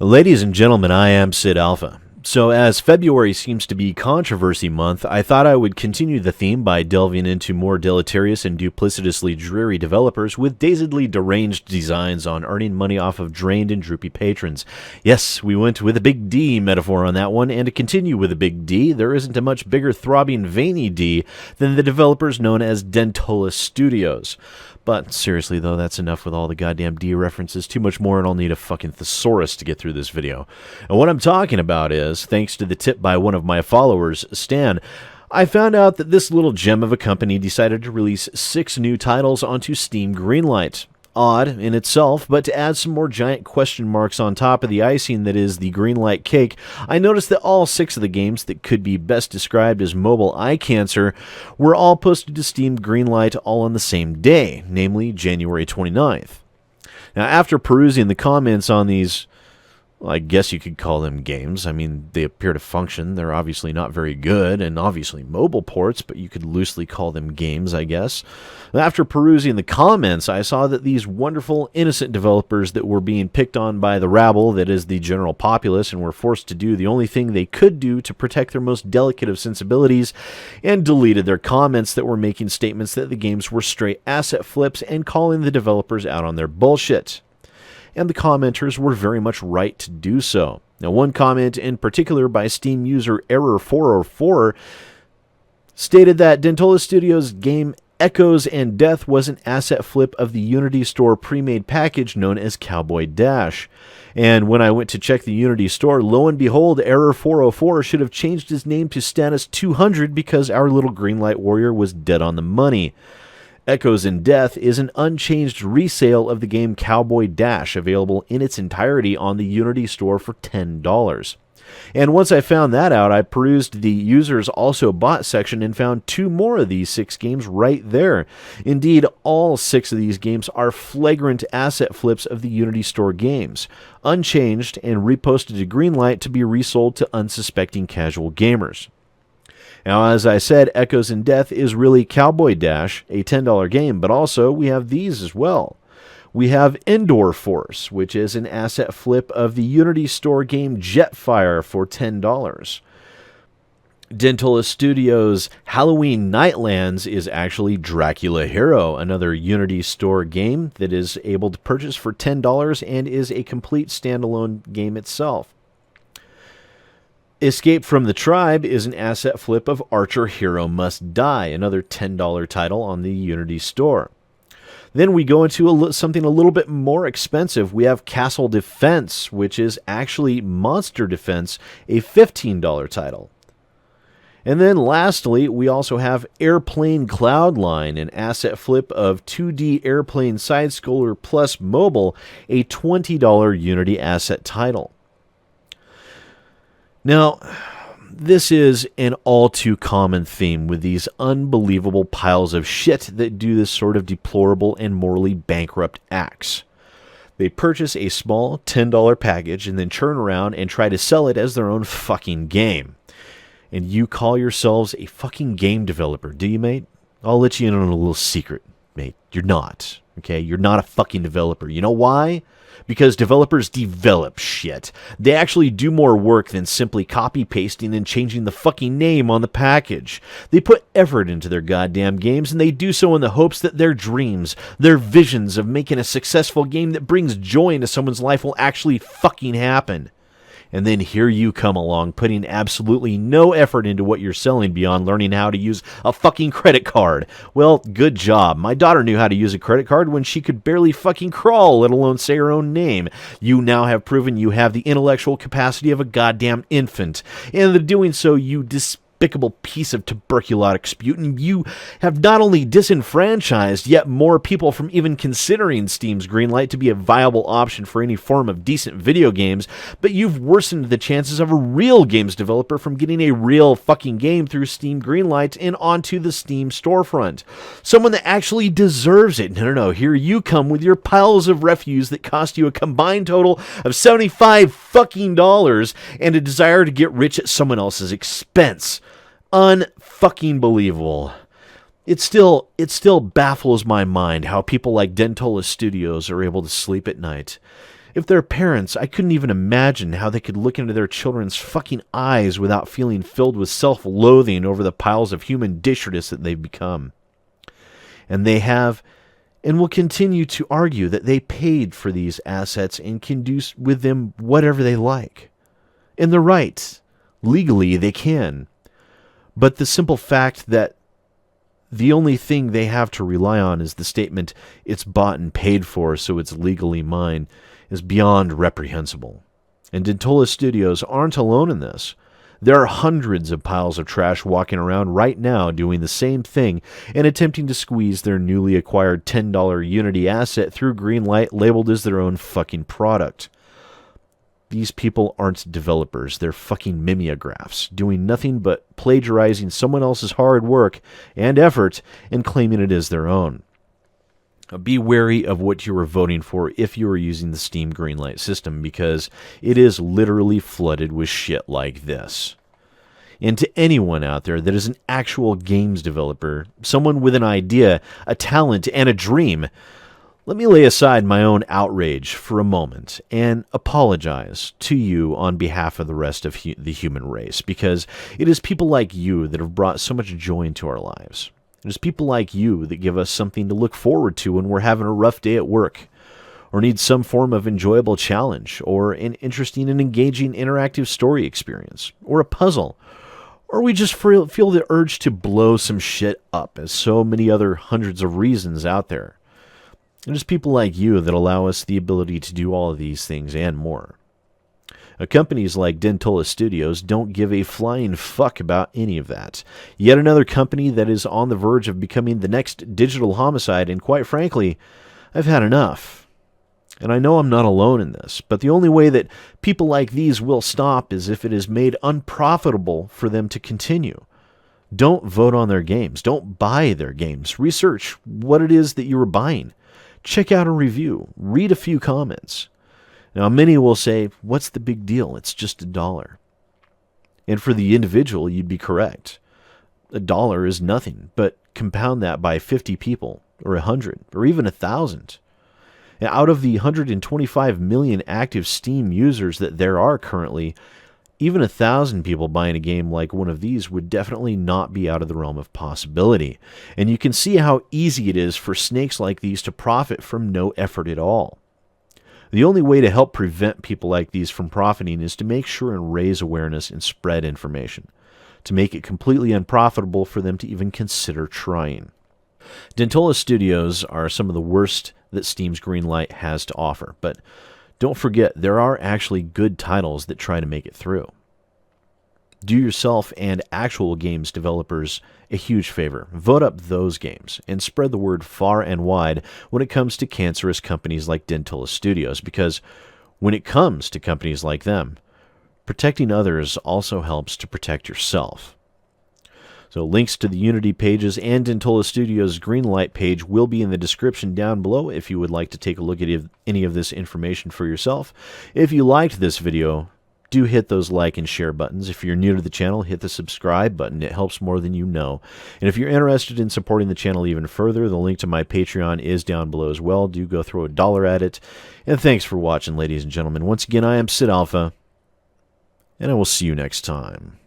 Ladies and gentlemen, I am SidAlpha. So as February seems to be controversy month, I thought I would continue the theme by delving into more deleterious and duplicitously dreary developers with dazedly deranged designs on earning money off of drained and droopy patrons. Yes, we went with a big D metaphor on that one, and to continue with a big D, there isn't a much bigger throbbing veiny D than the developers known as Dentola Studios. But seriously though, that's enough with all the goddamn D references. Too much more and I'll need a fucking thesaurus to get through this video. And what I'm talking about is, thanks to the tip by one of my followers, Stan, I found out that this little gem of a company decided to release 6 new titles onto Steam Greenlight. Odd in itself, but to add some more giant question marks on top of the icing that is the Greenlight cake, I noticed that all 6 of the games that could be best described as mobile eye cancer were all posted to Steam Greenlight all on the same day, namely January 29th. Now, after perusing the comments on these, well, I guess you could call them games. I mean, they appear to function. They're obviously not very good, and obviously mobile ports, but you could loosely call them games, I guess. After perusing the comments, I saw that these wonderful, innocent developers that were being picked on by the rabble, that is the general populace, and were forced to do the only thing they could do to protect their most delicate of sensibilities, and deleted their comments that were making statements that the games were straight asset flips and calling the developers out on their bullshit. And the commenters were very much right to do so. Now, one comment in particular by Steam user Error404 stated that Dentola Studios' game Echoes and Death was an asset flip of the Unity Store pre-made package known as Cowboy Dash. And when I went to check the Unity Store, lo and behold, Error404 should have changed his name to Stannis 200 because our little Greenlight warrior was dead on the money. Echoes and Death is an unchanged resale of the game Cowboy Dash, available in its entirety on the Unity Store for $10. And once I found that out, I perused the Users Also Bought section and found 2 more of these 6 games right there. Indeed, all 6 of these games are flagrant asset flips of the Unity Store games, unchanged and reposted to Greenlight to be resold to unsuspecting casual gamers. Now, as I said, Echoes and Death is really Cowboy Dash, a $10 game, but also we have these as well. We have Indoor Force, which is an asset flip of the Unity Store game Jetfire for $10. Dentola Studios' Halloween Nightlands is actually Dracula Hero, another Unity Store game that is able to purchase for $10 and is a complete standalone game itself. Escape from the Tribe is an asset flip of Archer Hero Must Die, another $10 title on the Unity Store. Then we go into something a little bit more expensive. We have Castle Defense, which is actually Monster Defense, a $15 title. And then lastly, we also have Airplane Cloudline, an asset flip of 2D Airplane Side-Scroller plus Mobile, a $20 Unity asset title. Now, this is an all-too-common theme with these unbelievable piles of shit that do this sort of deplorable and morally bankrupt acts. They purchase a small $10 package and then turn around and try to sell it as their own fucking game. And you call yourselves a fucking game developer, do you, mate? I'll let you in on a little secret, mate. You're not, okay? You're not a fucking developer. You know why? Because developers develop shit. They actually do more work than simply copy-pasting and changing the fucking name on the package. They put effort into their goddamn games, and they do so in the hopes that their dreams, their visions of making a successful game that brings joy into someone's life will actually fucking happen. And then here you come along, putting absolutely no effort into what you're selling beyond learning how to use a fucking credit card. Well, good job. My daughter knew how to use a credit card when she could barely fucking crawl, let alone say her own name. You now have proven you have the intellectual capacity of a goddamn infant. And in doing so, you despicable piece of tuberculotic sputum, you have not only disenfranchised yet more people from even considering Steam's Greenlight to be a viable option for any form of decent video games, but you've worsened the chances of a real games developer from getting a real fucking game through Steam Greenlight and onto the Steam storefront. Someone that actually deserves it. No, here you come with your piles of refuse that cost you a combined total of $75 fucking dollars and a desire to get rich at someone else's expense. Unfucking believable. It still baffles my mind how people like Dentola Studios are able to sleep at night. If they're parents, I couldn't even imagine how they could look into their children's fucking eyes without feeling filled with self-loathing over the piles of human detritus that they've become. And they have and will continue to argue that they paid for these assets and can do with them whatever they like. And they're right. Legally, they can. But the simple fact that the only thing they have to rely on is the statement, "It's bought and paid for, so it's legally mine," is beyond reprehensible. And Dentola Studios aren't alone in this. There are hundreds of piles of trash walking around right now doing the same thing and attempting to squeeze their newly acquired $10 Unity asset through Greenlight labeled as their own fucking product. These people aren't developers, they're fucking mimeographs, doing nothing but plagiarizing someone else's hard work and effort and claiming it as their own. Be wary of what you are voting for if you are using the Steam Greenlight system, because it is literally flooded with shit like this. And to anyone out there that is an actual games developer, someone with an idea, a talent, and a dream, let me lay aside my own outrage for a moment and apologize to you on behalf of the rest of the human race, because it is people like you that have brought so much joy into our lives. It is people like you that give us something to look forward to when we're having a rough day at work, or need some form of enjoyable challenge, or an interesting and engaging interactive story experience, or a puzzle, or we just feel the urge to blow some shit up, as so many other hundreds of reasons out there. It is people like you that allow us the ability to do all of these things and more. Companies like Dentola Studios don't give a flying fuck about any of that. Yet another company that is on the verge of becoming the next digital homicide, and quite frankly, I've had enough. And I know I'm not alone in this, but the only way that people like these will stop is if it is made unprofitable for them to continue. Don't vote on their games. Don't buy their games. Research what it is that you are buying. Check out a review. Read a few comments. Now, many will say, what's the big deal? It's just $1. And for the individual, you'd be correct. $1 is nothing, but compound that by 50 people, or 100, or even 1,000. Out of the 125 million active Steam users that there are currently, even 1,000 people buying a game like one of these would definitely not be out of the realm of possibility. And you can see how easy it is for snakes like these to profit from no effort at all. The only way to help prevent people like these from profiting is to make sure and raise awareness and spread information, to make it completely unprofitable for them to even consider trying. Dentola Studios are some of the worst that Steam's Greenlight has to offer, but don't forget there are actually good titles that try to make it through. Do yourself and actual games developers a huge favor. Vote up those games and spread the word far and wide when it comes to cancerous companies like Dentola Studios, because when it comes to companies like them, protecting others also helps to protect yourself. So links to the Unity pages and Dentola Studios' Greenlight page will be in the description down below if you would like to take a look at any of this information for yourself. If you liked this video, do hit those like and share buttons. If you're new to the channel, hit the subscribe button. It helps more than you know. And if you're interested in supporting the channel even further, the link to my Patreon is down below as well. Do go throw $1 at it. And thanks for watching, ladies and gentlemen. Once again, I am SidAlpha, and I will see you next time.